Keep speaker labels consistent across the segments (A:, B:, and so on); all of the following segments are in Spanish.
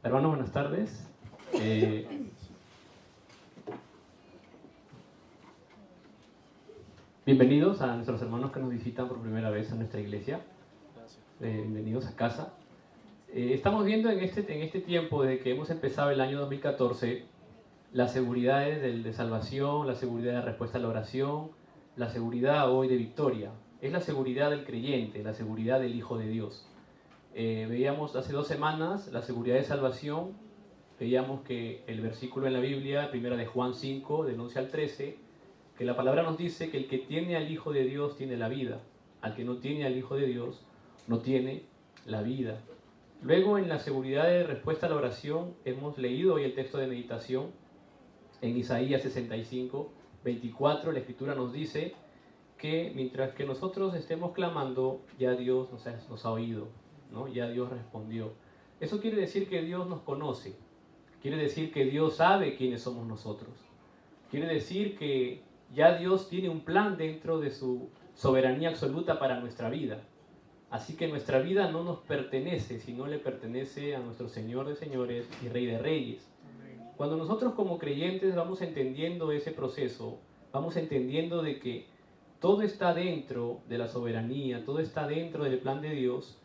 A: Hermanos, buenas tardes. Bienvenidos a nuestros hermanos que nos visitan por primera vez a nuestra iglesia. Bienvenidos a casa. Estamos viendo en este tiempo, desde que hemos empezado el año 2014, las seguridades de salvación, la seguridad de respuesta a la oración, la seguridad hoy de victoria. Es la seguridad del creyente, la seguridad del Hijo de Dios. Veíamos hace 2 semanas la seguridad de salvación. Veíamos que el versículo en la Biblia, primera de Juan 5, del 11 al 13, que la palabra nos dice que el que tiene al Hijo de Dios tiene la vida. Al que no tiene al Hijo de Dios no tiene la vida. Luego, en la seguridad de respuesta a la oración, hemos leído hoy el texto de meditación en Isaías 65, 24. La Escritura nos dice que mientras que nosotros estemos clamando, ya Dios nos ha oído, ¿no? Ya Dios respondió. Eso quiere decir que Dios nos conoce. Quiere decir que Dios sabe quiénes somos nosotros. Quiere decir que ya Dios tiene un plan dentro de su soberanía absoluta para nuestra vida. Así que nuestra vida no nos pertenece, sino le pertenece a nuestro Señor de señores y Rey de reyes. Cuando nosotros como creyentes vamos entendiendo ese proceso, vamos entendiendo de que todo está dentro de la soberanía, todo está dentro del plan de Dios,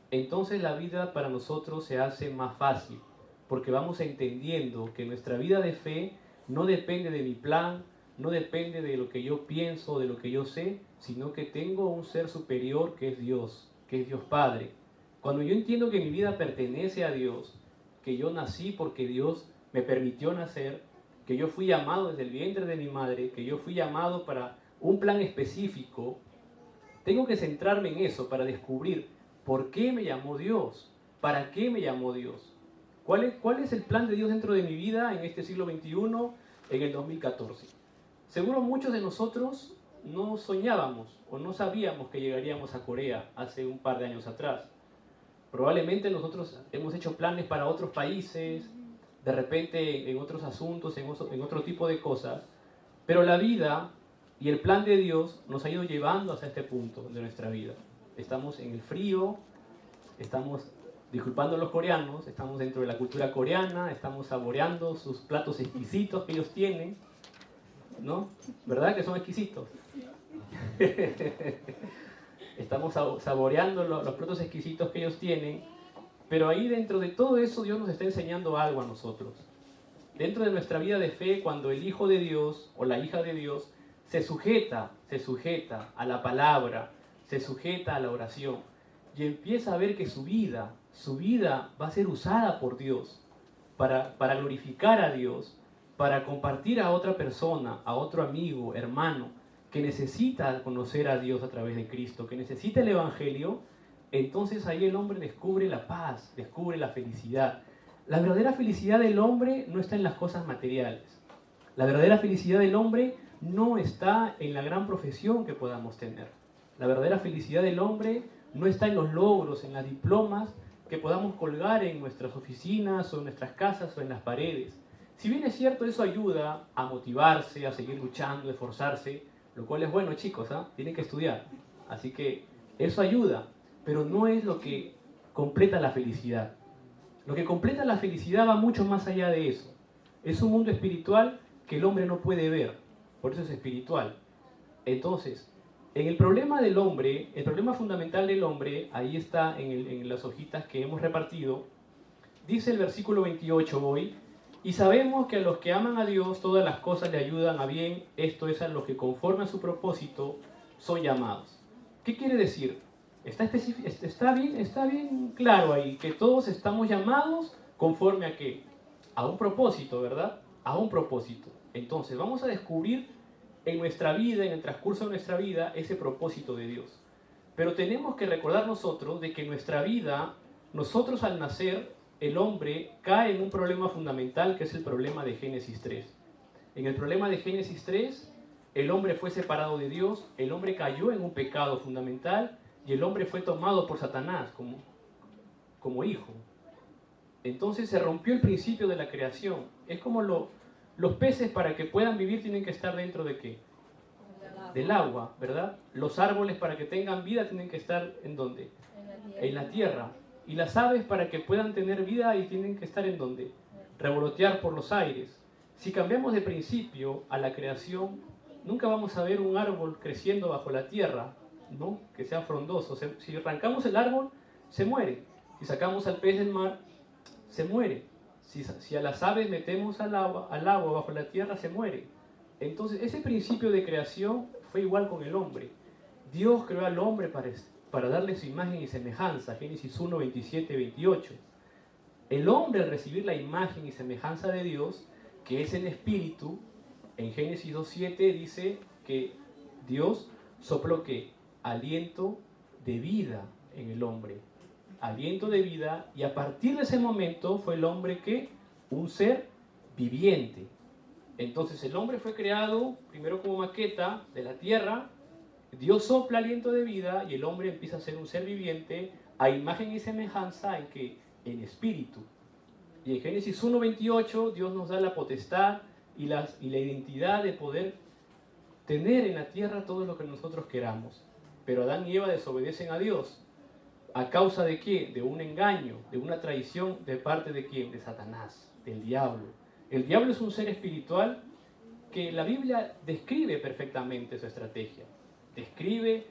A: entonces la vida para nosotros se hace más fácil, porque vamos entendiendo que nuestra vida de fe no depende de mi plan, no depende de lo que yo pienso, de lo que yo sé, sino que tengo un ser superior que es Dios Padre. Cuando yo entiendo que mi vida pertenece a Dios, que yo nací porque Dios me permitió nacer, que yo fui llamado desde el vientre de mi madre, que yo fui llamado para un plan específico, tengo que centrarme en eso para descubrir por qué me llamó Dios, para qué me llamó Dios, cuál es el plan de Dios dentro de mi vida en este siglo XXI, en el 2014. Seguro muchos de nosotros no soñábamos o no sabíamos que llegaríamos a Corea hace un par de años atrás. Probablemente nosotros hemos hecho planes para otros países, de repente en otros asuntos, en otro tipo de cosas, pero la vida y el plan de Dios nos ha ido llevando hasta este punto de nuestra vida. Estamos en el frío, estamos, disculpando a los coreanos, estamos dentro de la cultura coreana, estamos saboreando sus platos exquisitos que ellos tienen, ¿no? ¿Verdad que son exquisitos? Estamos saboreando los platos exquisitos que ellos tienen, pero ahí dentro de todo eso Dios nos está enseñando algo a nosotros. Dentro de nuestra vida de fe, cuando el Hijo de Dios o la hija de Dios se sujeta a la palabra, se sujeta a la oración y empieza a ver que su vida va a ser usada por Dios para glorificar a Dios, para compartir a otra persona, a otro amigo, hermano, que necesita conocer a Dios a través de Cristo, que necesita el Evangelio, entonces ahí el hombre descubre la paz, descubre la felicidad. La verdadera felicidad del hombre no está en las cosas materiales. La verdadera felicidad del hombre no está en la gran profesión que podamos tener. La verdadera felicidad del hombre no está en los logros, en las diplomas que podamos colgar en nuestras oficinas o en nuestras casas o en las paredes. Si bien es cierto, eso ayuda a motivarse, a seguir luchando, a esforzarse, lo cual es bueno, chicos, tienen que estudiar. Así que eso ayuda, pero no es lo que completa la felicidad. Lo que completa la felicidad va mucho más allá de eso. Es un mundo espiritual que el hombre no puede ver, por eso es espiritual. Entonces, en el problema del hombre, el problema fundamental del hombre, ahí está en las hojitas que hemos repartido, dice el versículo 28 hoy: y sabemos que a los que aman a Dios todas las cosas le ayudan a bien, esto es, a los que conforme a su propósito son llamados. ¿Qué quiere decir? Está bien claro ahí, que todos estamos llamados conforme a qué? A un propósito, ¿verdad? A un propósito. Entonces vamos a descubrir en nuestra vida, en el transcurso de nuestra vida, ese propósito de Dios. Pero tenemos que recordar nosotros de que nuestra vida, nosotros al nacer, el hombre cae en un problema fundamental que es el problema de Génesis 3. En el problema de Génesis 3, el hombre fue separado de Dios, el hombre cayó en un pecado fundamental y el hombre fue tomado por Satanás como hijo. Entonces se rompió el principio de la creación. Es como los peces, para que puedan vivir, tienen que estar dentro de ¿qué? Del agua, ¿verdad? Los árboles, para que tengan vida, tienen que estar ¿en dónde? En la tierra. Y las aves, para que puedan tener vida, y tienen que estar en donde, revolotear por los aires. Si cambiamos de principio a la creación, nunca vamos a ver un árbol creciendo bajo la tierra, ¿no? Que sea frondoso. Si arrancamos el árbol, se muere. Si sacamos al pez del mar, se muere. Si a las aves metemos al agua bajo la tierra, se muere. Entonces, ese principio de creación fue igual con el hombre. Dios creó al hombre para darle su imagen y semejanza. Génesis 1, 27, 28. El hombre, al recibir la imagen y semejanza de Dios, que es en espíritu, en Génesis 2.7 dice que Dios sopló ¿qué? Aliento de vida en el hombre. Aliento de vida, y a partir de ese momento fue el hombre que un ser viviente. Entonces el hombre fue creado primero como maqueta de la tierra, Dios sopla aliento de vida y el hombre empieza a ser un ser viviente a imagen y semejanza en que en espíritu. Y en Génesis 1.28 Dios nos da la potestad y la identidad de poder tener en la tierra todo lo que nosotros queramos. Pero Adán y Eva desobedecen a Dios. ¿A causa de qué? De un engaño, de una traición de parte de quién? De Satanás, del diablo. El diablo es un ser espiritual que la Biblia describe perfectamente su estrategia. Describe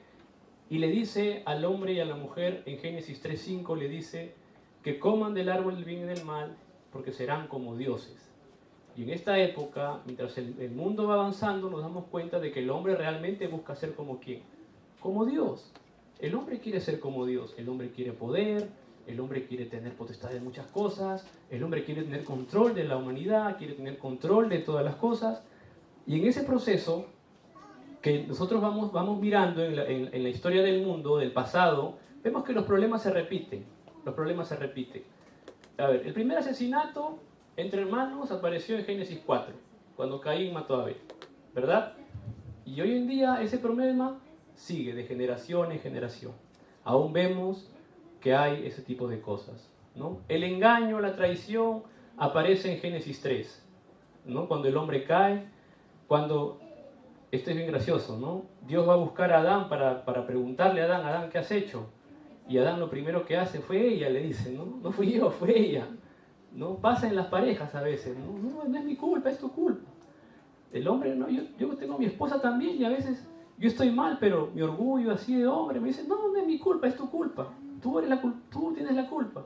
A: y le dice al hombre y a la mujer en Génesis 3.5, le dice que coman del árbol del bien y del mal porque serán como dioses. Y en esta época, mientras el mundo va avanzando, nos damos cuenta de que el hombre realmente busca ser como ¿quién? Como Dios. El hombre quiere ser como Dios, el hombre quiere poder, el hombre quiere tener potestad de muchas cosas, el hombre quiere tener control de la humanidad, quiere tener control de todas las cosas. Y en ese proceso que nosotros vamos mirando en la historia del mundo, del pasado, vemos que los problemas se repiten. Los problemas se repiten. A ver, el primer asesinato entre hermanos apareció en Génesis 4, cuando Caín mató a Abel, ¿verdad? Y hoy en día ese problema sigue de generación en generación. Aún vemos que hay ese tipo de cosas, ¿no? El engaño, la traición aparece en Génesis 3, ¿no? Cuando el hombre cae, cuando... Esto es bien gracioso, ¿no? Dios va a buscar a Adán para preguntarle a Adán, Adán, ¿qué has hecho? Y Adán lo primero que hace fue ella, le dice, ¿no? No fui yo, fue ella. ¿No? Pasa en las parejas a veces, ¿no? No es mi culpa, es tu culpa. El hombre, no, yo tengo a mi esposa también y a veces yo estoy mal, pero mi orgullo así de hombre me dice, no es mi culpa, es tu culpa. Tú tienes la culpa.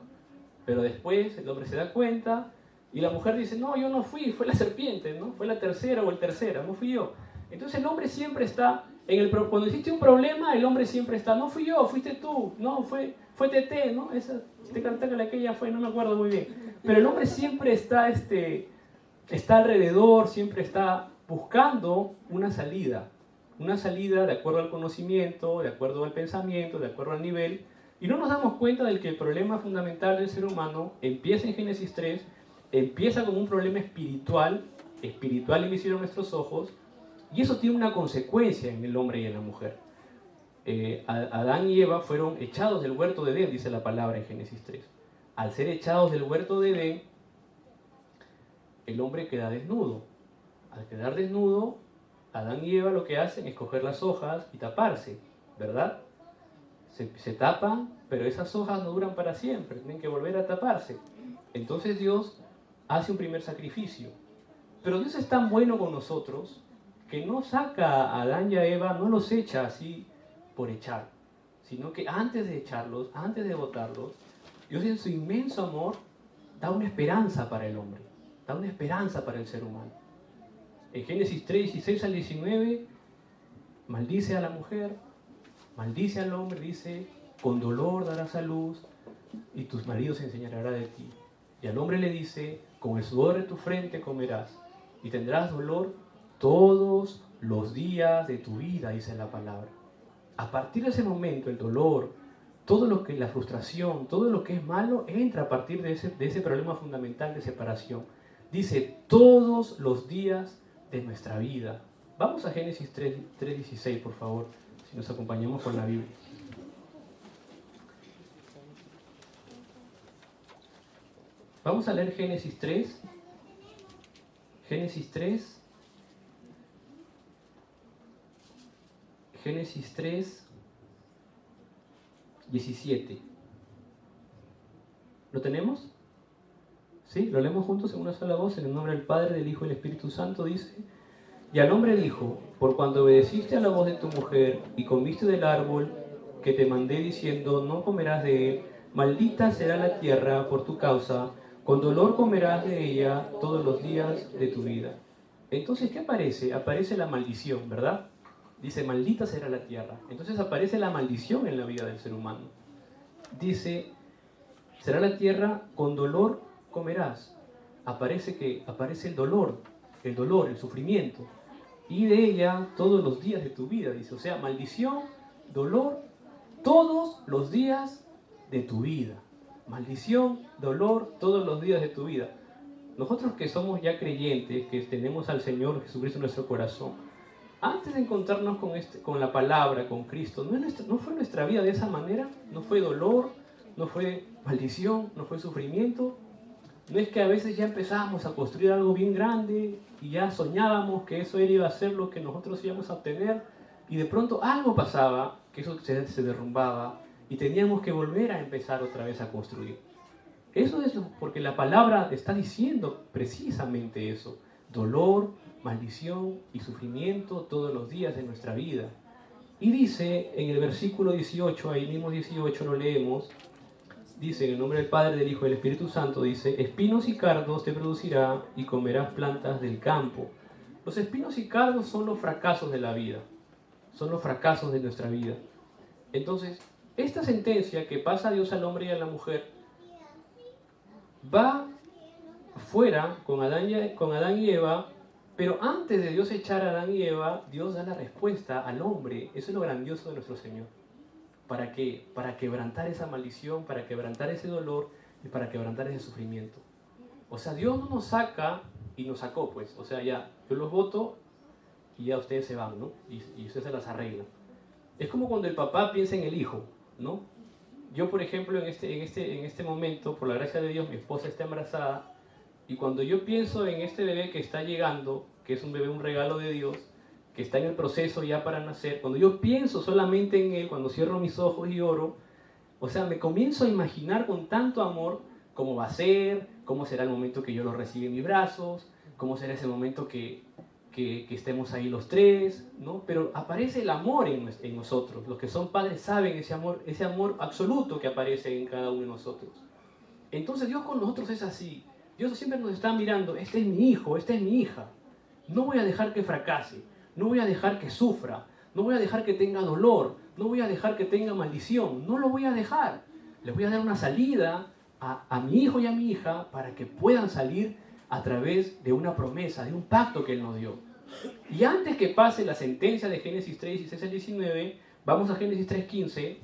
A: Pero después el hombre se da cuenta y la mujer dice, no, yo no fui, fue la serpiente, ¿no? Fue la tercera o el tercera, no fui yo. Entonces el hombre siempre está, cuando existe un problema, el hombre siempre está, no fui yo, fuiste tú, no, fue Tete, ¿no? Esa, aquella fue, no me acuerdo muy bien. Pero el hombre siempre está alrededor, siempre está buscando una salida de acuerdo al conocimiento, de acuerdo al pensamiento, de acuerdo al nivel, y no nos damos cuenta de que el problema fundamental del ser humano empieza en Génesis 3, empieza como un problema espiritual y me hicieron nuestros ojos, y eso tiene una consecuencia en el hombre y en la mujer. Adán y Eva fueron echados del huerto de Edén, dice la palabra en Génesis 3. Al ser echados del huerto de Edén, el hombre queda desnudo. Al quedar desnudo, Adán y Eva lo que hacen es coger las hojas y taparse, ¿verdad? Se tapan, pero esas hojas no duran para siempre, tienen que volver a taparse. Entonces Dios hace un primer sacrificio. Pero Dios es tan bueno con nosotros que no saca a Adán y a Eva, no los echa así por echar, sino que antes de echarlos, antes de botarlos, Dios en su inmenso amor da una esperanza para el hombre, da una esperanza para el ser humano. En Génesis 3, 16 al 19, maldice a la mujer, maldice al hombre, dice, con dolor darás a luz y tus maridos se enseñarán de ti. Y al hombre le dice, con el sudor de tu frente comerás y tendrás dolor todos los días de tu vida, dice la palabra. A partir de ese momento, el dolor, todo lo que la frustración, todo lo que es malo, entra a partir de ese problema fundamental de separación. Dice, todos los días de nuestra vida. Vamos a Génesis 3:16, por favor, si nos acompañamos con la Biblia. Vamos a leer Génesis 3. Génesis 3. Génesis 3, 17. ¿Lo tenemos? ¿Sí? Lo leemos juntos en una sola voz, en el nombre del Padre, del Hijo y del Espíritu Santo. Dice: y al hombre dijo: por cuando obedeciste a la voz de tu mujer y comiste del árbol que te mandé diciendo, no comerás de él, maldita será la tierra por tu causa, con dolor comerás de ella todos los días de tu vida. Entonces, ¿qué aparece? Aparece la maldición, ¿verdad? Dice, maldita será la tierra. Entonces aparece la maldición en la vida del ser humano. Dice, será la tierra, con dolor comerás. Aparece el dolor, el sufrimiento. Y de ella todos los días de tu vida, dice. O sea, maldición, dolor, todos los días de tu vida. Maldición, dolor, todos los días de tu vida. Nosotros que somos ya creyentes, que tenemos al Señor Jesucristo en nuestro corazón, antes de encontrarnos con la palabra, con Cristo, ¿no fue nuestra vida de esa manera? ¿No fue dolor? ¿No fue maldición? ¿No fue sufrimiento? ¿No es que a veces ya empezábamos a construir algo bien grande y ya soñábamos que eso iba a ser lo que nosotros íbamos a obtener y de pronto algo pasaba, que eso se derrumbaba y teníamos que volver a empezar otra vez a construir? Eso es porque la palabra está diciendo precisamente eso: dolor, maldición y sufrimiento todos los días de nuestra vida. Y dice en el versículo 18, ahí mismo 18 lo leemos, dice, en el nombre del Padre, del Hijo y del Espíritu Santo, dice: espinos y cardos te producirá y comerás plantas del campo. Los espinos y cardos son los fracasos de la vida, son los fracasos de nuestra vida. Entonces, esta sentencia que pasa Dios al hombre y a la mujer va fuera con Adán y Eva, pero antes de Dios echar a Adán y Eva, Dios da la respuesta al hombre. Eso es lo grandioso de nuestro Señor. ¿Para qué? Para quebrantar esa maldición, para quebrantar ese dolor y para quebrantar ese sufrimiento. O sea, Dios no nos saca y nos sacó, pues. O sea, ya, yo los voto y ya ustedes se van, ¿no? Y ustedes se las arreglan. Es como cuando el papá piensa en el hijo, ¿no? Yo, por ejemplo, en este momento, por la gracia de Dios, mi esposa está embarazada, y cuando yo pienso en este bebé que está llegando, que es un bebé, un regalo de Dios, que está en el proceso ya para nacer, cuando yo pienso solamente en él, cuando cierro mis ojos y oro, o sea, me comienzo a imaginar con tanto amor cómo va a ser, cómo será el momento que yo lo reciba en mis brazos, cómo será ese momento que estemos ahí los tres, ¿no? Pero aparece el amor en nosotros. Los que son padres saben ese amor absoluto que aparece en cada uno de nosotros. Entonces Dios con nosotros es así. Dios siempre nos está mirando: este es mi hijo, esta es mi hija. No voy a dejar que fracase, no voy a dejar que sufra, no voy a dejar que tenga dolor, no voy a dejar que tenga maldición, no lo voy a dejar. Les voy a dar una salida a mi hijo y a mi hija para que puedan salir a través de una promesa, de un pacto que Él nos dio. Y antes que pase la sentencia de Génesis 3, 16 al 19, vamos a Génesis 3.15,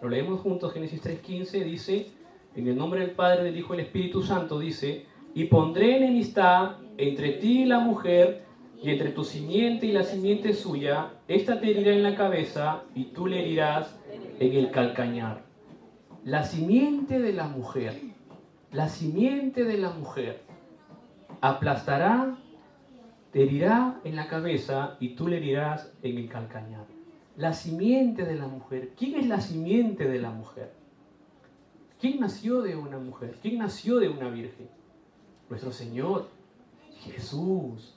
A: lo leemos juntos. Génesis 3.15 dice, en el nombre del Padre, del Hijo y del Espíritu Santo, dice: y pondré enemistad entre ti y la mujer, y entre tu simiente y la simiente suya, esta te herirá en la cabeza, y tú le herirás en el calcañar. La simiente de la mujer, aplastará, te herirá en la cabeza y tú le herirás en el calcañar. La simiente de la mujer. ¿Quién es la simiente de la mujer? ¿Quién nació de una mujer? ¿Quién nació de una virgen? Nuestro Señor Jesús.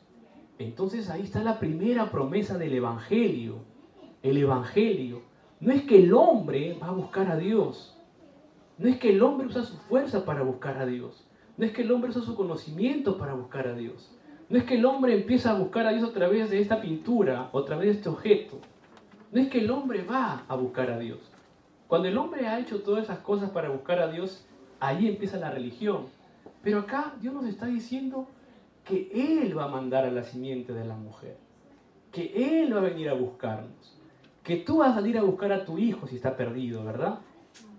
A: Entonces ahí está la primera promesa del Evangelio. El Evangelio. No es que el hombre va a buscar a Dios. No es que el hombre usa su fuerza para buscar a Dios. No es que el hombre usa su conocimiento para buscar a Dios. No es que el hombre empieza a buscar a Dios a través de esta pintura o a través de este objeto. No es que el hombre va a buscar a Dios. Cuando el hombre ha hecho todas esas cosas para buscar a Dios, ahí empieza la religión. Pero acá Dios nos está diciendo que Él va a mandar a la simiente de la mujer. Que Él va a venir a buscarnos. Que tú vas a salir a buscar a tu hijo si está perdido, ¿verdad?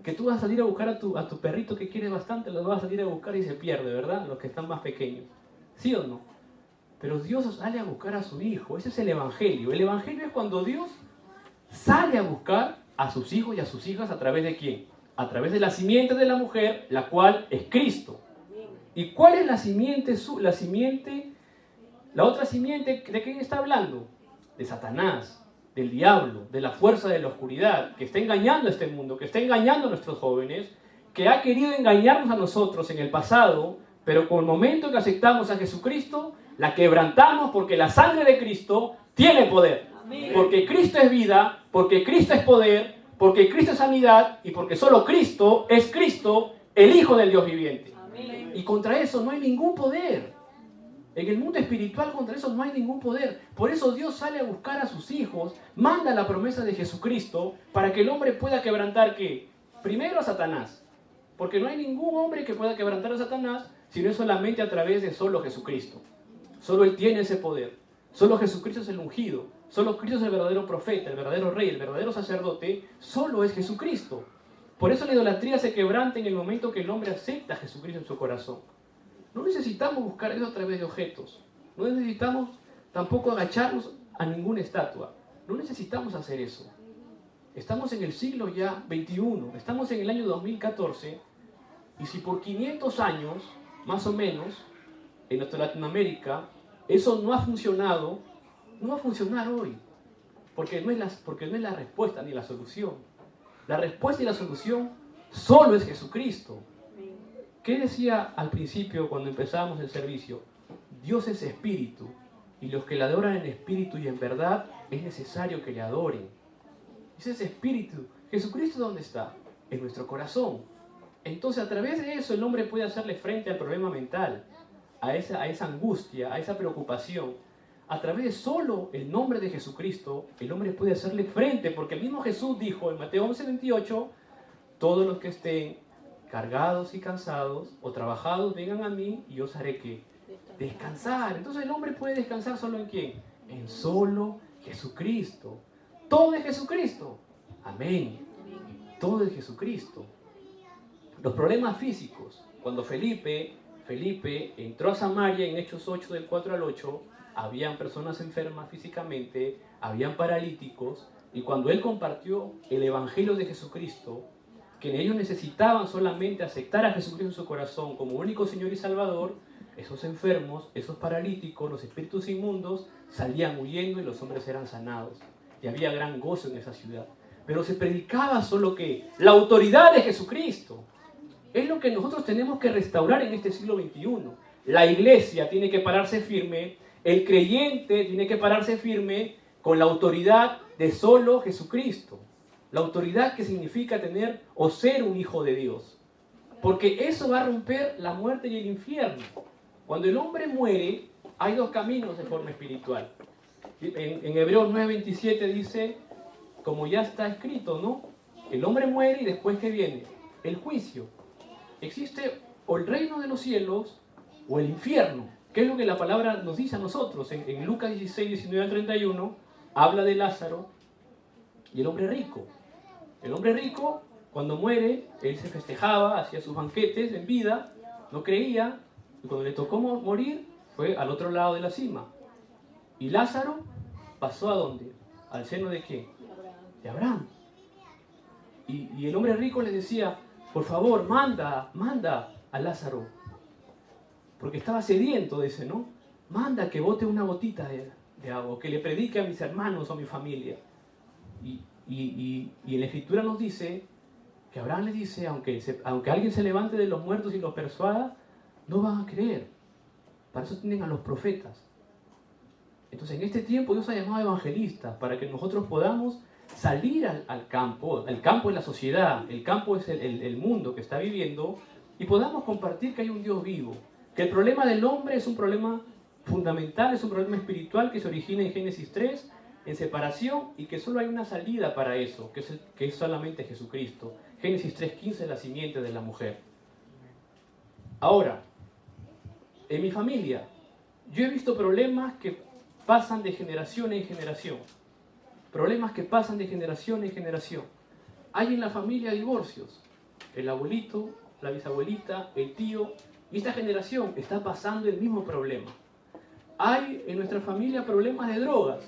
A: Que tú vas a salir a buscar a tu perrito que quieres bastante, lo vas a salir a buscar y se pierde, ¿verdad? Los que están más pequeños. ¿Sí o no? Pero Dios sale a buscar a su hijo. Ese es el Evangelio. El Evangelio es cuando Dios sale a buscar a sus hijos y a sus hijas. ¿A través de quién? A través de la simiente de la mujer, la cual es Cristo. ¿Y cuál es la simiente? La otra simiente, ¿de quién está hablando? De Satanás, del diablo, de la fuerza de la oscuridad, que está engañando a este mundo, que está engañando a nuestros jóvenes que ha querido engañarnos a nosotros en el pasado, pero con el momento que aceptamos a Jesucristo, la quebrantamos porque la sangre de Cristo tiene poder. Amén. Porque Cristo es vida, porque Cristo es poder, porque Cristo es sanidad y porque solo Cristo es Cristo, el Hijo del Dios viviente. Amén. Y contra eso no hay ningún poder. En el mundo espiritual contra eso no hay ningún poder. Por eso Dios sale a buscar a sus hijos, manda la promesa de Jesucristo para que el hombre pueda quebrantar ¿qué? Primero a Satanás. Porque no hay ningún hombre que pueda quebrantar a Satanás sino solamente a través de solo Jesucristo. Solo Él tiene ese poder. Solo Jesucristo es el ungido. Solo Cristo es el verdadero profeta, el verdadero rey, el verdadero sacerdote. Solo es Jesucristo. Por eso la idolatría se quebranta en el momento que el hombre acepta a Jesucristo en su corazón. No necesitamos buscar eso a través de objetos. No necesitamos tampoco agacharnos a ninguna estatua. No necesitamos hacer eso. Estamos en el siglo ya XXI. Estamos en el año 2014. Y si por 500 años, más o menos, en nuestra Latinoamérica, eso no ha funcionado, no va a funcionar hoy. Porque no es la respuesta ni la solución. La respuesta y la solución solo es Jesucristo. ¿Qué decía al principio cuando empezábamos el servicio? Dios es espíritu, y los que le adoran en espíritu y en verdad es necesario que le adoren. Ese es espíritu. ¿Jesucristo dónde está? En nuestro corazón. Entonces a través de eso el hombre puede hacerle frente al problema mental, a esa angustia, a esa preocupación. A través de solo el nombre de Jesucristo, el hombre puede hacerle frente, porque el mismo Jesús dijo en Mateo 11:28, todos los que estén cargados y cansados o trabajados, vengan a mí y yo os haré que descansar. Entonces el hombre puede descansar solo en ¿quién? En solo Jesucristo. Todo es Jesucristo. Amén. Todo es Jesucristo. Los problemas físicos. Cuando Felipe entró a Samaria en Hechos 8 del 4 al 8, habían personas enfermas físicamente, habían paralíticos, y cuando él compartió el evangelio de Jesucristo, que ellos necesitaban solamente aceptar a Jesucristo en su corazón como único Señor y Salvador, esos enfermos, esos paralíticos, los espíritus inmundos salían huyendo y los hombres eran sanados. Y había gran gozo en esa ciudad. Pero se predicaba solo que la autoridad de Jesucristo. Es lo que nosotros tenemos que restaurar en este siglo XXI. La iglesia tiene que pararse firme, el creyente tiene que pararse firme con la autoridad de solo Jesucristo. La autoridad que significa tener o ser un hijo de Dios. Porque eso va a romper la muerte y el infierno. Cuando el hombre muere, hay dos caminos de forma espiritual. En Hebreos 9:27 dice, como ya está escrito, ¿no? El hombre muere y después ¿qué viene? El juicio. Existe o el reino de los cielos o el infierno. ¿Qué es lo que la palabra nos dice a nosotros? En Lucas 16:19-31 habla de Lázaro y el hombre rico. El hombre rico, cuando muere, él se festejaba, hacía sus banquetes en vida, no creía, y cuando le tocó morir, fue al otro lado de la cima. Y Lázaro pasó ¿a dónde? ¿Al seno de quién? De Abraham. Y el hombre rico le decía, por favor, manda a Lázaro, porque estaba sediento, dice, ¿no? Manda que bote una gotita de agua, que le predique a mis hermanos o a mi familia. Y en la Escritura nos dice que Abraham le dice, aunque alguien se levante de los muertos y los persuada, no van a creer. Para eso tienen a los profetas. Entonces en este tiempo Dios ha llamado a evangelistas para que nosotros podamos salir al campo. El campo es la sociedad, el campo es el mundo que está viviendo, y podamos compartir que hay un Dios vivo. Que el problema del hombre es un problema fundamental, es un problema espiritual que se origina en Génesis 3, en separación, y que solo hay una salida para eso, que es solamente Jesucristo. Génesis 3:15, la simiente de la mujer. Ahora, en mi familia, yo he visto problemas que pasan de generación en generación. Problemas que pasan de generación en generación. Hay en la familia divorcios. El abuelito, la bisabuelita, el tío, y esta generación está pasando el mismo problema. Hay en nuestra familia problemas de drogas.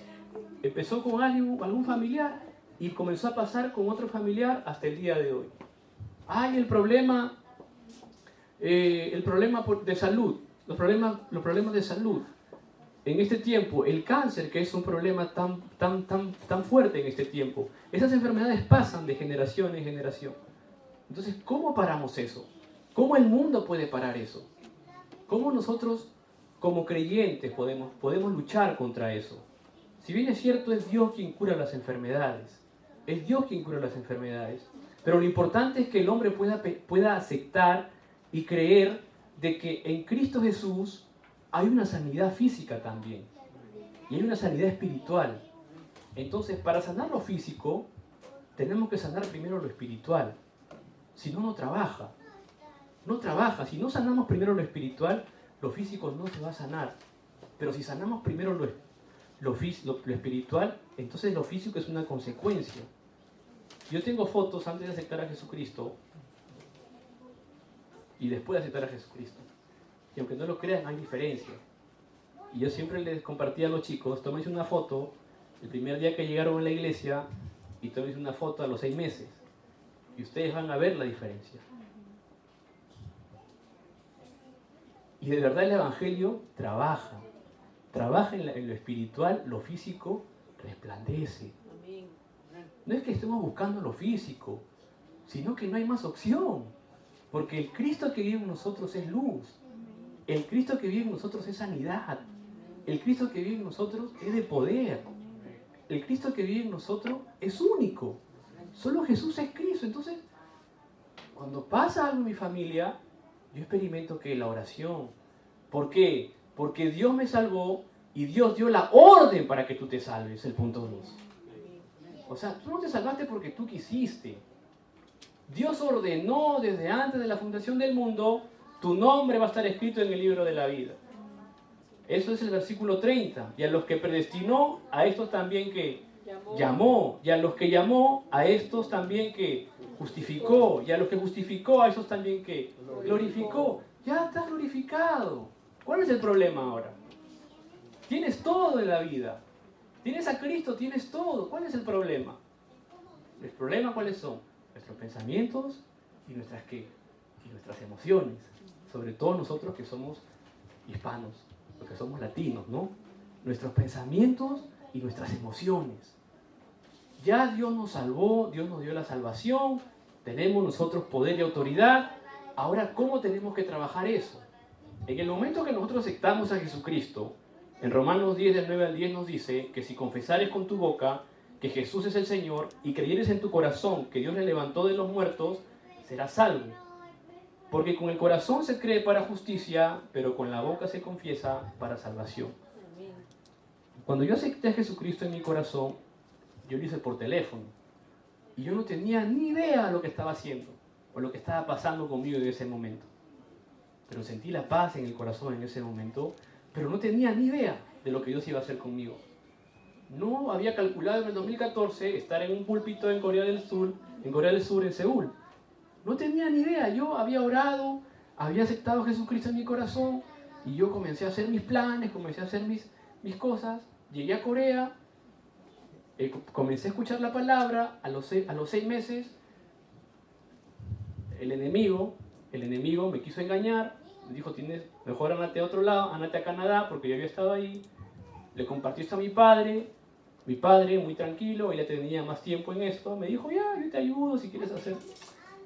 A: Empezó con algún familiar y comenzó a pasar con otro familiar hasta el día de hoy. Hay el problema de salud, los problemas de salud. En este tiempo, el cáncer, que es un problema tan fuerte en este tiempo, esas enfermedades pasan de generación en generación. Entonces, ¿cómo paramos eso? ¿Cómo el mundo puede parar eso? ¿Cómo nosotros, como creyentes, podemos luchar contra eso? Si bien es cierto, es Dios quien cura las enfermedades. Es Dios quien cura las enfermedades. Pero lo importante es que el hombre pueda aceptar y creer de que en Cristo Jesús hay una sanidad física también. Y hay una sanidad espiritual. Entonces, para sanar lo físico, tenemos que sanar primero lo espiritual. Si no, no trabaja. No trabaja. Si no sanamos primero lo espiritual, lo físico no se va a sanar. Pero si sanamos primero lo espiritual, entonces lo físico es una consecuencia. Yo tengo fotos antes de aceptar a Jesucristo y después de aceptar a Jesucristo. Y aunque no lo crean, hay diferencia. Y yo siempre les compartía a los chicos, tómense una foto el primer día que llegaron a la iglesia y tómense una foto a los 6 meses. Y ustedes van a ver la diferencia. Y de verdad el Evangelio trabaja en lo espiritual, lo físico resplandece. No es que estemos buscando lo físico, sino que no hay más opción. Porque el Cristo que vive en nosotros es luz. El Cristo que vive en nosotros es sanidad. El Cristo que vive en nosotros es de poder. El Cristo que vive en nosotros es único. Solo Jesús es Cristo. Entonces, cuando pasa algo en mi familia, yo experimento que la oración. ¿Por qué? Porque Dios me salvó y Dios dio la orden para que tú te salves, el punto 2. O sea, tú no te salvaste porque tú quisiste. Dios ordenó desde antes de la fundación del mundo, tu nombre va a estar escrito en el libro de la vida. Eso es el versículo 30. Y a los que predestinó, a estos también que llamó. Y a los que llamó, a estos también que justificó. Y a los que justificó, a estos también que glorificó. Ya estás glorificado. ¿Cuál es el problema ahora? Tienes todo en la vida. Tienes a Cristo, tienes todo. ¿Cuál es el problema? ¿El problema cuáles son? Nuestros pensamientos y nuestras ¿qué? Y nuestras emociones. Sobre todo nosotros que somos hispanos, los que somos latinos, ¿no? Nuestros pensamientos y nuestras emociones. Ya Dios nos salvó, Dios nos dio la salvación, tenemos nosotros poder y autoridad. Ahora, ¿cómo tenemos que trabajar eso? En el momento que nosotros aceptamos a Jesucristo, en Romanos 10, del 9 al 10 nos dice que si confesares con tu boca que Jesús es el Señor y creyeres en tu corazón que Dios le levantó de los muertos, serás salvo. Porque con el corazón se cree para justicia, pero con la boca se confiesa para salvación. Cuando yo acepté a Jesucristo en mi corazón, yo lo hice por teléfono. Y yo no tenía ni idea de lo que estaba haciendo o lo que estaba pasando conmigo en ese momento. Pero sentí la paz en el corazón en ese momento, pero no tenía ni idea de lo que Dios iba a hacer conmigo. No había calculado en el 2014 estar en un púlpito en Corea del Sur, en Seúl. No tenía ni idea. Yo había orado, había aceptado a Jesucristo en mi corazón y yo comencé a hacer mis planes, comencé a hacer mis cosas. Llegué a Corea, comencé a escuchar la palabra. A los 6 meses, el enemigo me quiso engañar. Me dijo, mejor andate a otro lado, andate a Canadá, porque yo había estado ahí. Le compartí esto a mi padre. Mi padre, muy tranquilo, él ya tenía más tiempo en esto, me dijo, ya, yo te ayudo si quieres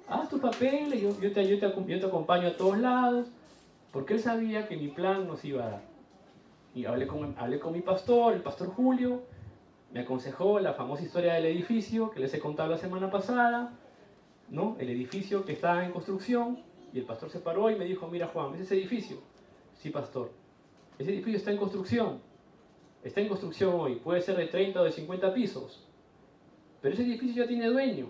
A: haz tus papeles, yo te acompaño a todos lados, porque él sabía que mi plan nos iba a dar. Y hablé con mi pastor, el pastor Julio, me aconsejó la famosa historia del edificio que les he contado la semana pasada, ¿no? El edificio que estaba en construcción, y el pastor se paró y me dijo, mira Juan, ¿ves ese edificio? Sí, pastor, ese edificio está en construcción. Está en construcción hoy, puede ser de 30 o de 50 pisos, pero ese edificio ya tiene dueño,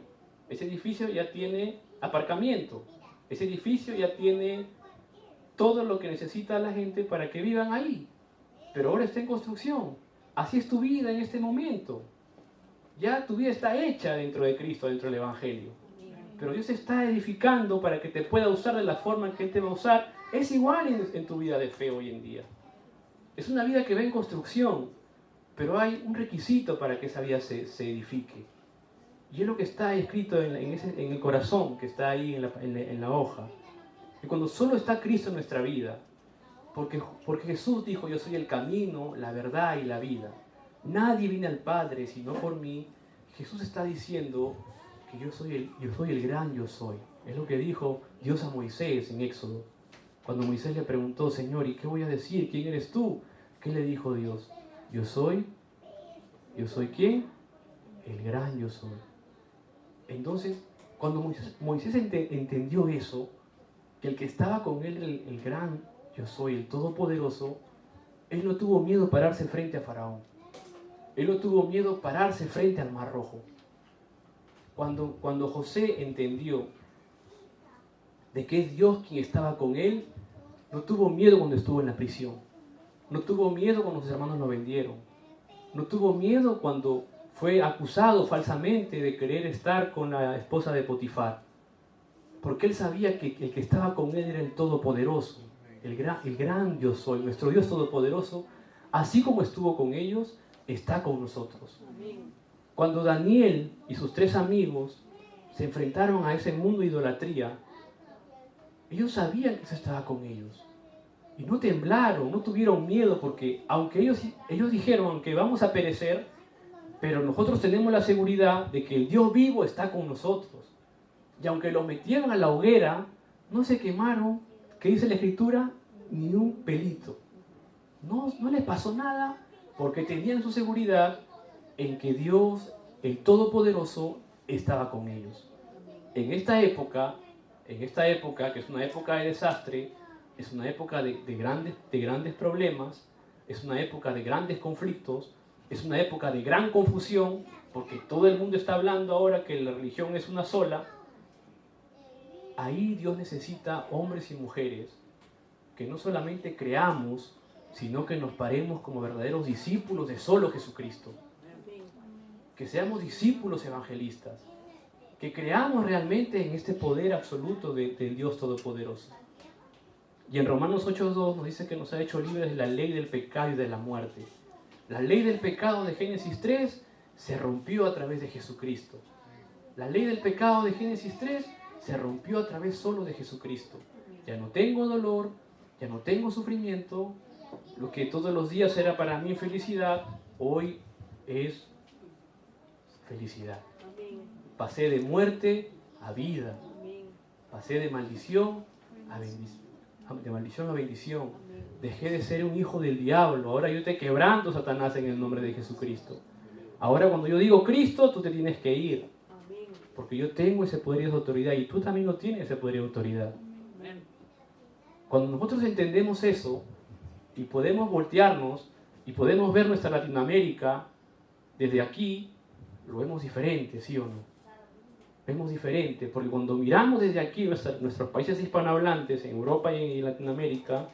A: ese edificio ya tiene aparcamiento, ese edificio ya tiene todo lo que necesita la gente para que vivan ahí, pero ahora está en construcción. Así es tu vida en este momento. Ya tu vida está hecha dentro de Cristo, dentro del Evangelio, pero Dios está edificando para que te pueda usar de la forma en que Él te va a usar. Es igual en tu vida de fe hoy en día. Es una vida que va en construcción, pero hay un requisito para que esa vida se edifique. Y es lo que está escrito en el corazón, que está ahí en la hoja. Que cuando solo está Cristo en nuestra vida, porque Jesús dijo, yo soy el camino, la verdad y la vida. Nadie viene al Padre sino por mí. Jesús está diciendo que yo soy el gran yo soy. Es lo que dijo Dios a Moisés en Éxodo. Cuando Moisés le preguntó, Señor, ¿y qué voy a decir? ¿Quién eres tú? ¿Qué le dijo Dios? Yo soy ¿quién? El gran yo soy. Entonces, cuando Moisés entendió eso, que el que estaba con él, el gran yo soy, el todopoderoso, él no tuvo miedo pararse frente a Faraón. Él no tuvo miedo pararse frente al Mar Rojo. Cuando José entendió de que es Dios quien estaba con él, no tuvo miedo cuando estuvo en la prisión. No tuvo miedo cuando sus hermanos lo vendieron. No tuvo miedo cuando fue acusado falsamente de querer estar con la esposa de Potifar. Porque él sabía que el que estaba con él era el Todopoderoso, el gran Yo soy, nuestro Dios Todopoderoso, así como estuvo con ellos, está con nosotros. Cuando Daniel y sus 3 amigos se enfrentaron a ese mundo de idolatría, ellos sabían que Dios estaba con ellos. Y no temblaron, no tuvieron miedo, porque aunque ellos dijeron, aunque vamos a perecer, pero nosotros tenemos la seguridad de que el Dios vivo está con nosotros. Y aunque los metieron a la hoguera, no se quemaron, ¿qué dice la Escritura? Ni un pelito. No les pasó nada, porque tenían su seguridad en que Dios, el Todopoderoso, estaba con ellos. En esta época, que es una época de desastre, es una época de grandes problemas, es una época de grandes conflictos, es una época de gran confusión, porque todo el mundo está hablando ahora que la religión es una sola. Ahí Dios necesita hombres y mujeres que no solamente creamos, sino que nos paremos como verdaderos discípulos de solo Jesucristo. Que seamos discípulos evangelistas, que creamos realmente en este poder absoluto del Dios Todopoderoso. Y en Romanos 8:2 nos dice que nos ha hecho libres de la ley del pecado y de la muerte. La ley del pecado de Génesis 3 se rompió a través de Jesucristo. La ley del pecado de Génesis 3 se rompió a través solo de Jesucristo. Ya no tengo dolor, ya no tengo sufrimiento. Lo que todos los días era para mí felicidad, hoy es felicidad. Pasé de muerte a vida. Pasé de maldición a bendición. Dejé de ser un hijo del diablo. Ahora yo te quebranto, Satanás, en el nombre de Jesucristo. Ahora cuando yo digo Cristo, tú te tienes que ir. Porque yo tengo ese poder y esa autoridad, y tú también lo tienes, ese poder y autoridad. Cuando nosotros entendemos eso, y podemos voltearnos, y podemos ver nuestra Latinoamérica desde aquí, lo vemos diferente, ¿sí o no? Vemos diferente, porque cuando miramos desde aquí nuestros países hispanohablantes, en Europa y en Latinoamérica,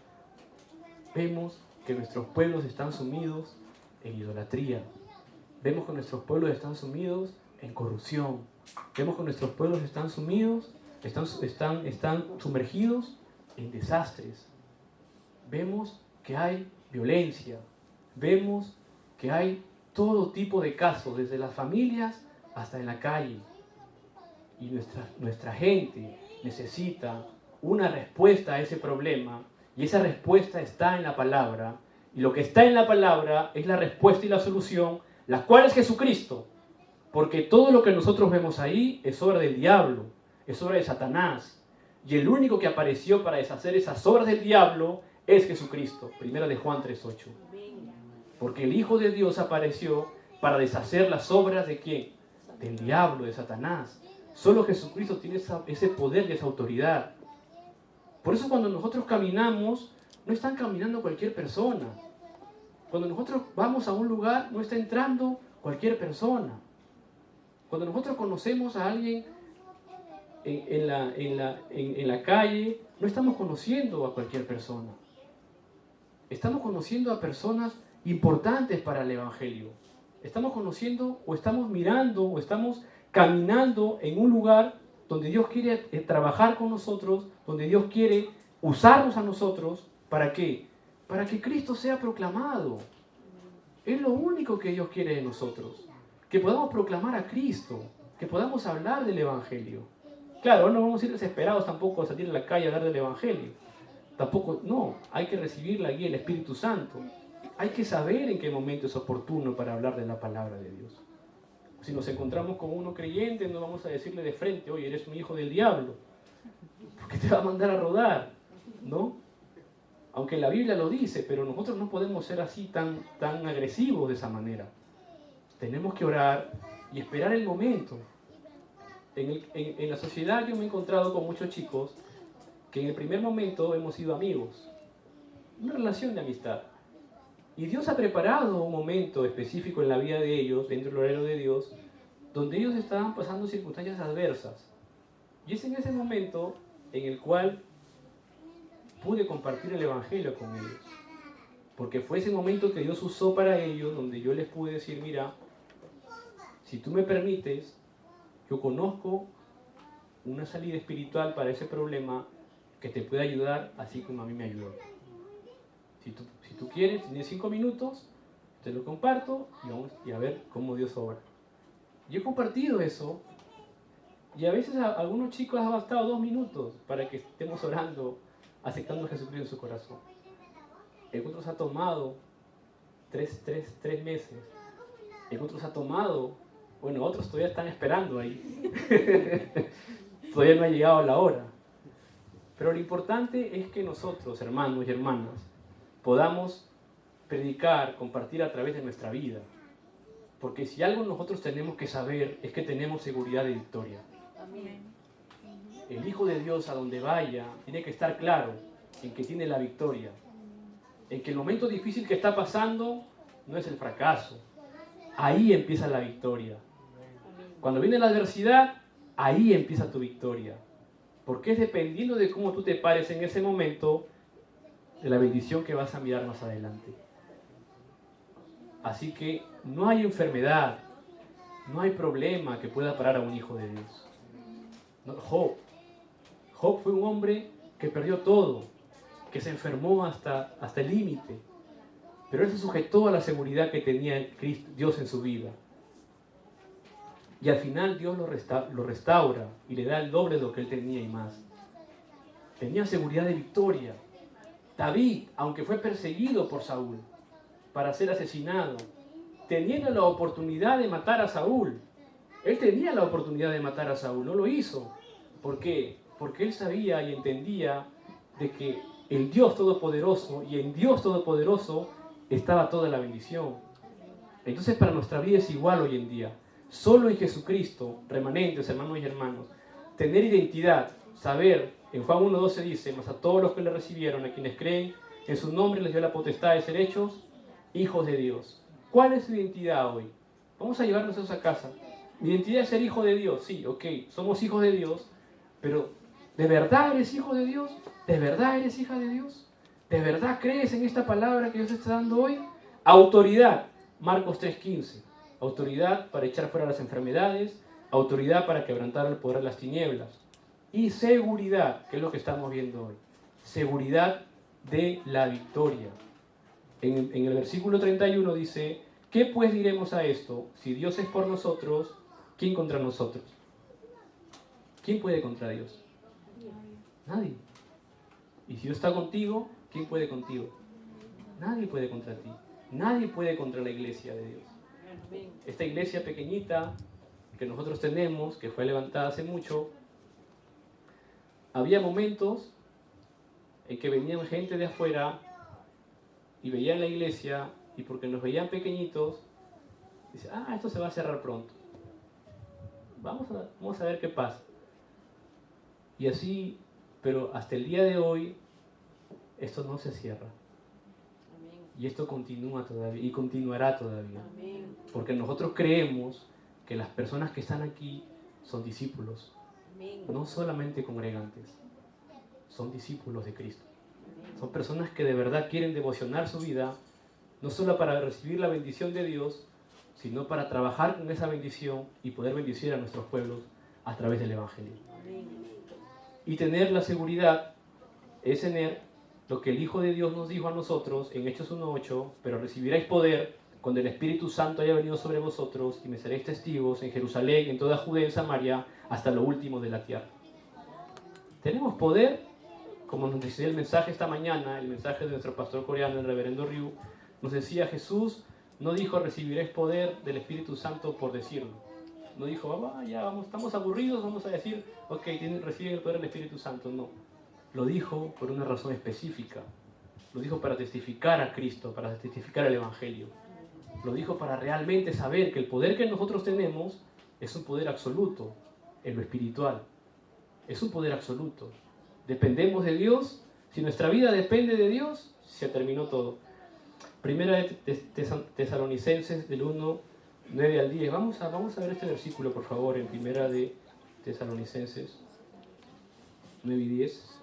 A: vemos que nuestros pueblos están sumidos en idolatría. Vemos que nuestros pueblos están sumidos en corrupción. Vemos que nuestros pueblos están sumidos, están sumergidos en desastres. Vemos que hay violencia. Vemos que hay todo tipo de casos, desde las familias hasta en la calle. Y nuestra gente necesita una respuesta a ese problema, y esa respuesta está en la palabra, y lo que está en la palabra es la respuesta y la solución, la cual es Jesucristo, porque todo lo que nosotros vemos ahí es obra del diablo, es obra de Satanás, y el único que apareció para deshacer esas obras del diablo es Jesucristo. Primera de Juan 3:8. Porque el Hijo de Dios apareció para deshacer las obras ¿de quién? Del diablo, de Satanás. Solo Jesucristo tiene ese poder y esa autoridad. Por eso cuando nosotros caminamos, no están caminando cualquier persona. Cuando nosotros vamos a un lugar, no está entrando cualquier persona. Cuando nosotros conocemos a alguien en la calle, no estamos conociendo a cualquier persona. Estamos conociendo a personas importantes para el Evangelio. Estamos conociendo o estamos mirando o estamos caminando en un lugar donde Dios quiere trabajar con nosotros, donde Dios quiere usarnos a nosotros. ¿Para qué? Para que Cristo sea proclamado. Es lo único que Dios quiere de nosotros. Que podamos proclamar a Cristo, que podamos hablar del Evangelio. Claro, no vamos a ir desesperados tampoco a salir a la calle a hablar del Evangelio. Tampoco, no, hay que recibir la guía del Espíritu Santo. Hay que saber en qué momento es oportuno para hablar de la palabra de Dios. Si nos encontramos con uno creyente, no vamos a decirle de frente, oye, eres un hijo del diablo. porque te va a mandar a rodar, ¿no? Aunque la Biblia lo dice, pero nosotros no podemos ser así tan agresivos de esa manera. Tenemos que orar y esperar el momento. En la sociedad yo me he encontrado con muchos chicos que en el primer momento hemos sido amigos, una relación de amistad. Y Dios ha preparado un momento específico en la vida de ellos, dentro del horario de Dios, donde ellos estaban pasando circunstancias adversas. Y es en ese momento en el cual pude compartir el Evangelio con ellos. Porque fue ese momento que Dios usó para ellos, donde yo les pude decir, mira, si tú me permites, yo conozco una salida espiritual para ese problema que te puede ayudar así como a mí me ayudó. Si tú quieres, tienes 5 minutos, te lo comparto y vamos a ver cómo Dios obra. Yo he compartido eso y a veces a algunos chicos ha bastado 2 minutos para que estemos orando, aceptando a Jesucristo en su corazón. En otros ha tomado 3 meses. En otros ha tomado, bueno, otros todavía están esperando ahí. Todavía no ha llegado la hora. Pero lo importante es que nosotros, hermanos y hermanas, podamos predicar, compartir a través de nuestra vida. Porque si algo nosotros tenemos que saber es que tenemos seguridad de victoria. Amén. El Hijo de Dios a donde vaya tiene que estar claro en que tiene la victoria. En que el momento difícil que está pasando no es el fracaso. Ahí empieza la victoria. Cuando viene la adversidad, ahí empieza tu victoria. Porque es dependiendo de cómo tú te pares en ese momento, de la bendición que vas a mirar más adelante. Así que no hay enfermedad, no hay problema que pueda parar a un hijo de Dios. Job fue un hombre que perdió todo, que se enfermó hasta el límite, pero él se sujetó a la seguridad que tenía Dios en su vida. Y al final Dios lo restaura y le da el doble de lo que él tenía y más. Tenía seguridad de victoria. David, aunque fue perseguido por Saúl para ser asesinado, teniendo la oportunidad de matar a Saúl, él tenía la oportunidad de matar a Saúl, no lo hizo. ¿Por qué? Porque él sabía y entendía de que el Dios Todopoderoso y en Dios Todopoderoso estaba toda la bendición. Entonces para nuestra vida es igual hoy en día. Solo en Jesucristo, remanentes, hermanos y hermanos, tener identidad, saber. En Juan 1:12 dice, mas a todos los que le recibieron, a quienes creen en su nombre, les dio la potestad de ser hechos hijos de Dios. ¿Cuál es su identidad hoy? Vamos a llevarnos eso a casa. Mi identidad es ser hijo de Dios. Sí, ok, somos hijos de Dios, pero ¿de verdad eres hijo de Dios? ¿De verdad eres hija de Dios? ¿De verdad crees en esta palabra que Dios está dando hoy? Autoridad, Marcos 3:15. Autoridad para echar fuera las enfermedades, autoridad para quebrantar el poder de las tinieblas. Y seguridad, que es lo que estamos viendo hoy. Seguridad de la victoria. En el versículo 31 dice, ¿qué pues diremos a esto? Si Dios es por nosotros, ¿quién contra nosotros? ¿Quién puede contra Dios? Nadie. Y si Dios está contigo, ¿quién puede contigo? Nadie puede contra ti. Nadie puede contra la iglesia de Dios. Esta iglesia pequeñita que nosotros tenemos, que fue levantada hace mucho, había momentos en que venían gente de afuera y veían la iglesia y porque nos veían pequeñitos, dicen, esto se va a cerrar pronto. Vamos a ver qué pasa. Y así, pero hasta el día de hoy, esto no se cierra. Y esto continúa todavía y continuará todavía. Porque nosotros creemos que las personas que están aquí son discípulos. No solamente congregantes, son discípulos de Cristo. Son personas que de verdad quieren devocionar su vida, no solo para recibir la bendición de Dios, sino para trabajar con esa bendición y poder bendecir a nuestros pueblos a través del Evangelio. Y tener la seguridad es tener lo que el Hijo de Dios nos dijo a nosotros en Hechos 1:8, pero recibiréis poder cuando el Espíritu Santo haya venido sobre vosotros y me seréis testigos en Jerusalén, en toda Judea y en Samaria, hasta lo último de la tierra. Tenemos poder, como nos decía el mensaje esta mañana, el mensaje de nuestro pastor coreano, el reverendo Ryu, nos decía Jesús no dijo recibiréis poder del Espíritu Santo por decirlo. No dijo, ya vamos, estamos aburridos, vamos a decir, ok, reciben el poder del Espíritu Santo. No, lo dijo por una razón específica. Lo dijo para testificar a Cristo, para testificar el Evangelio. Lo dijo para realmente saber que el poder que nosotros tenemos es un poder absoluto en lo espiritual. Es un poder absoluto. Dependemos de Dios. Si nuestra vida depende de Dios, se terminó todo. Primera de Tesalonicenses del 1, 9 al 10. Vamos a ver este versículo, por favor, en Primera de Tesalonicenses 9 y 10,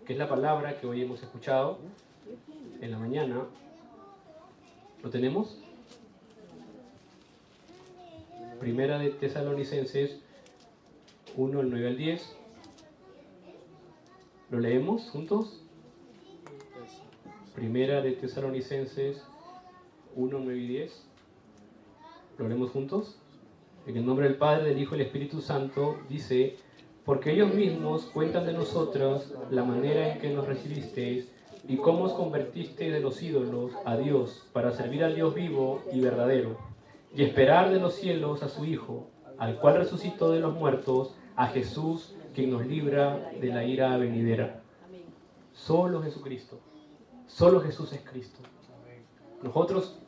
A: que es la palabra que hoy hemos escuchado en la mañana. ¿Lo tenemos? Primera de Tesalonicenses 1, el 9 al 10. ¿Lo leemos juntos? Primera de Tesalonicenses 1, 9 y 10. ¿Lo leemos juntos? En el nombre del Padre, del Hijo y del Espíritu Santo, dice: porque ellos mismos cuentan de nosotros la manera en que nos recibisteis y cómo os convertisteis de los ídolos a Dios para servir al Dios vivo y verdadero, y esperar de los cielos a su Hijo, al cual resucitó de los muertos, a Jesús, quien nos libra de la ira venidera. Solo Jesucristo. Solo Jesús es Cristo. Nosotros,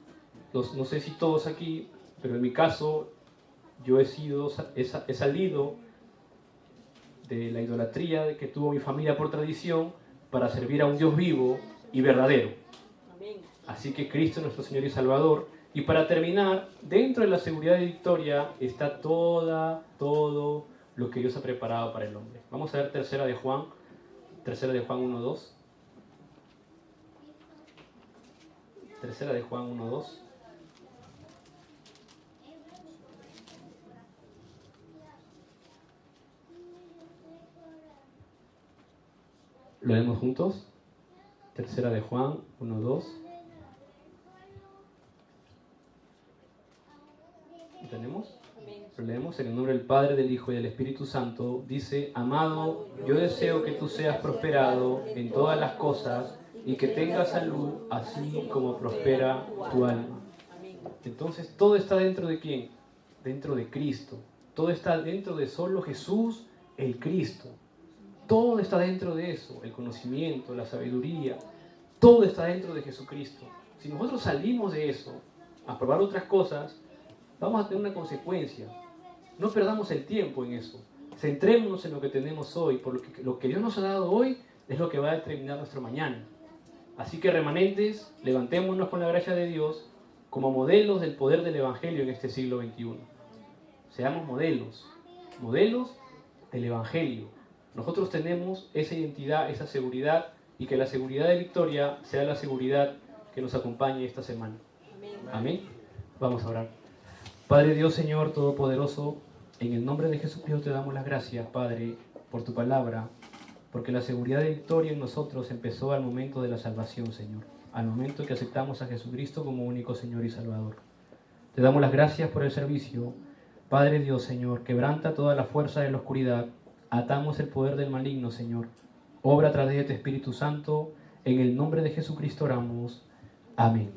A: no sé si todos aquí, pero en mi caso, yo he salido de la idolatría que tuvo mi familia por tradición para servir a un Dios vivo y verdadero. Así que Cristo, nuestro Señor y Salvador. Y para terminar, dentro de la seguridad de victoria está todo lo que Dios ha preparado para el hombre. Vamos a ver tercera de Juan 1:2. Tercera de Juan 1:2. ¿Lo leemos juntos? Tercera de Juan 1:2. ¿Lo tenemos? Lo leemos en el nombre del Padre, del Hijo y del Espíritu Santo. Dice: amado, yo deseo que tú seas prosperado en todas las cosas y que tengas salud, así como prospera tu alma. Entonces, todo está dentro de ¿quién? Dentro de Cristo. Todo está dentro de solo Jesús, el Cristo. Todo está dentro de eso, el conocimiento, la sabiduría, todo está dentro de Jesucristo. Si nosotros salimos de eso a probar otras cosas, vamos a tener una consecuencia. No perdamos el tiempo en eso. Centrémonos en lo que tenemos hoy, porque lo que Dios nos ha dado hoy es lo que va a determinar nuestro mañana. Así que, remanentes, levantémonos con la gracia de Dios como modelos del poder del Evangelio en este siglo XXI. Seamos modelos del Evangelio. Nosotros tenemos esa identidad, esa seguridad, y que la seguridad de victoria sea la seguridad que nos acompañe esta semana. Amén. Vamos a orar. Padre Dios, Señor Todopoderoso, en el nombre de Jesucristo te damos las gracias, Padre, por tu palabra, porque la seguridad de victoria en nosotros empezó al momento de la salvación, Señor, al momento en que aceptamos a Jesucristo como único Señor y Salvador. Te damos las gracias por el servicio. Padre Dios, Señor, quebranta toda la fuerza de la oscuridad. Atamos el poder del maligno, Señor. Obra a través de tu Espíritu Santo. En el nombre de Jesucristo oramos. Amén.